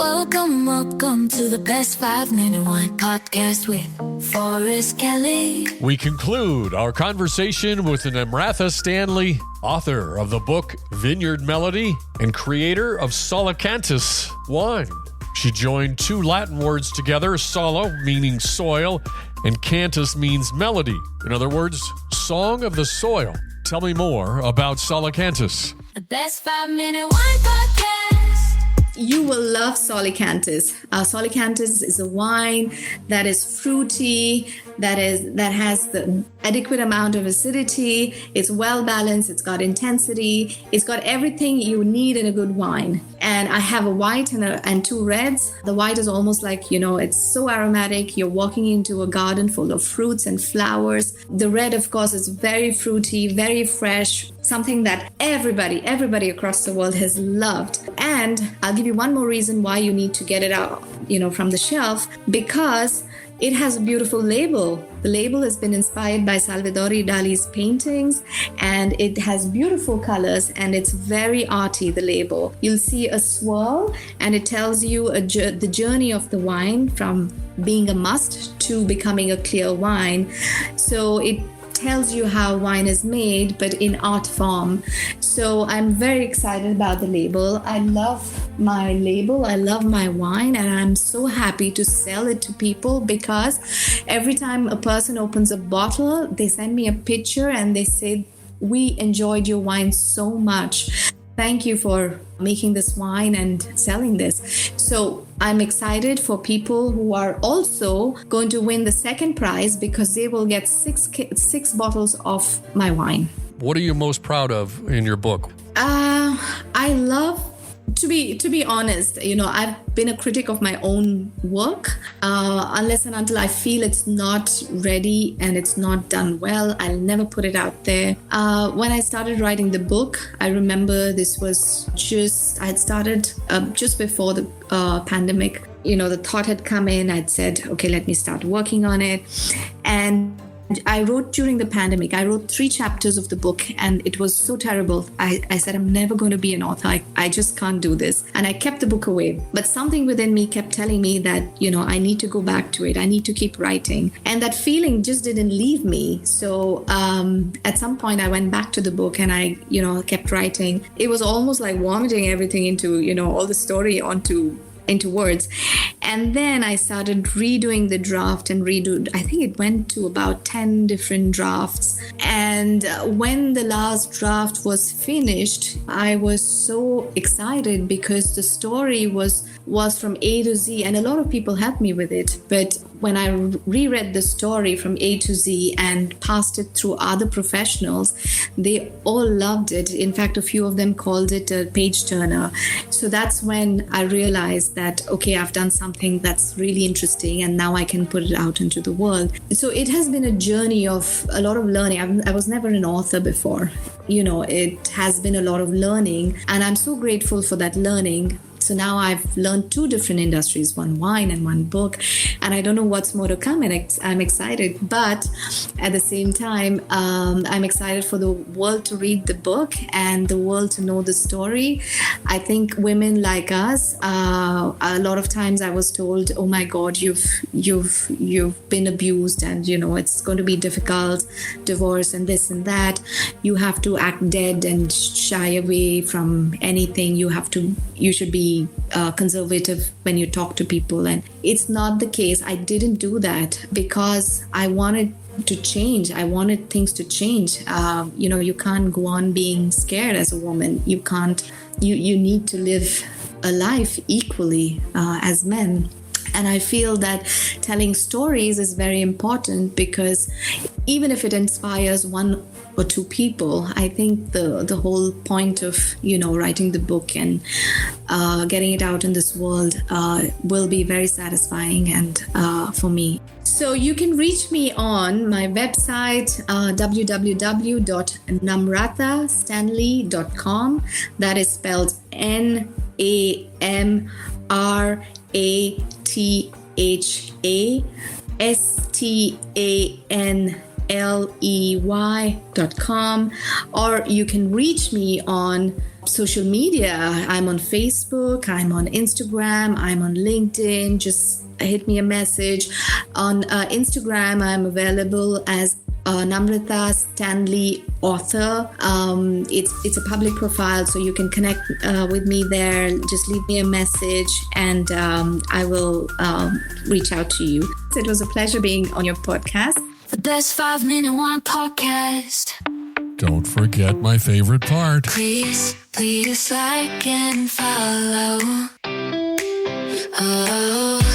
Welcome to the Best 5-Minute Wine Podcast with Forrest Kelly. We conclude our conversation with Namratha Stanley, author of the book Vineyard Melody and creator of Sola Cantus wine. She joined two Latin words together, sola meaning soil, and cantus means melody. In other words, song of the soil. Tell me more about Sola Cantus. The Best 5-Minute Wine Podcast. You will love Solicantus. Solicantus is a wine that is fruity, that has the adequate amount of acidity. It's well balanced. It's got intensity. It's got everything you need in a good wine. And I have a white and two reds. The white is almost like, it's so aromatic. You're walking into a garden full of fruits and flowers. The red, of course, is very fruity, very fresh. Something that everybody across the world has loved. And I'll give you one more reason why you need to get it out, from the shelf, because it has a beautiful label. The label has been inspired by Salvador Dali's paintings, and it has beautiful colors, and it's very arty, the label. You'll see a swirl, and it tells you the journey of the wine from being a must to becoming a clear wine. So it tells you how wine is made, but in art form. So I'm very excited about the label. I love my label. I love my wine, and I'm so happy to sell it to people because every time a person opens a bottle, they send me a picture and they say, "We enjoyed your wine so much. Thank you for making this wine and selling this." So I'm excited for people who are also going to win the second prize because they will get six bottles of my wine. What are you most proud of in your book? I love, to be honest, I've been a critic of my own work. Unless and until I feel it's not ready and it's not done well, I'll never put it out there. When I started writing the book, I remember this was I had started just before the pandemic. The thought had come in. I'd said, okay, let me start working on it. And I wrote during the pandemic. I wrote 3 chapters of the book, and it was so terrible. I said, I'm never going to be an author. I just can't do this. And I kept the book away. But something within me kept telling me that, I need to go back to it. I need to keep writing. And that feeling just didn't leave me. So at some point, I went back to the book and I, kept writing. It was almost like vomiting everything into, all the story into words. And then I started redoing the draft and I think it went to about 10 different drafts. And when the last draft was finished, I was so excited because the story was from A to Z, and a lot of people helped me with it. But when I reread the story from A to Z and passed it through other professionals, they all loved it. In fact, a few of them called it a page turner. So that's when I realized that, okay, I've done something that's really interesting, and now I can put it out into the world. So it has been a journey of a lot of learning. I was never an author before. It has been a lot of learning, and I'm so grateful for that learning. So now I've learned 2 different industries, one wine and one book, and I don't know what's more to come, and I'm excited. But at the same time, I'm excited for the world to read the book and the world to know the story. I think women like us, a lot of times I was told, "Oh my God, you've been abused, and it's going to be difficult, divorce and this and that. You have to act dead and shy away from anything. You should be conservative when you talk to people." And it's not the case. I didn't do that because I wanted to change. I wanted things to change. You can't go on being scared as a woman. You can't. You need to live a life equally as men. And I feel that telling stories is very important because even if it inspires one or 2 people, I think the whole point of, writing the book and getting it out in this world will be very satisfying and for me. So you can reach me on my website, www.namrathastanley.com. That is spelled NamrathaStanley.com, or you can reach me on social media. I'm on Facebook, I'm on Instagram, I'm on LinkedIn. Just hit me a message. On Instagram, I'm available as Namratha Stanley author. It's a public profile, so you can connect with me there. Just leave me a message and I will reach out to you. So it was a pleasure being on your podcast. The best 5-minute one podcast. Don't forget my favorite part. Please like and follow. Oh.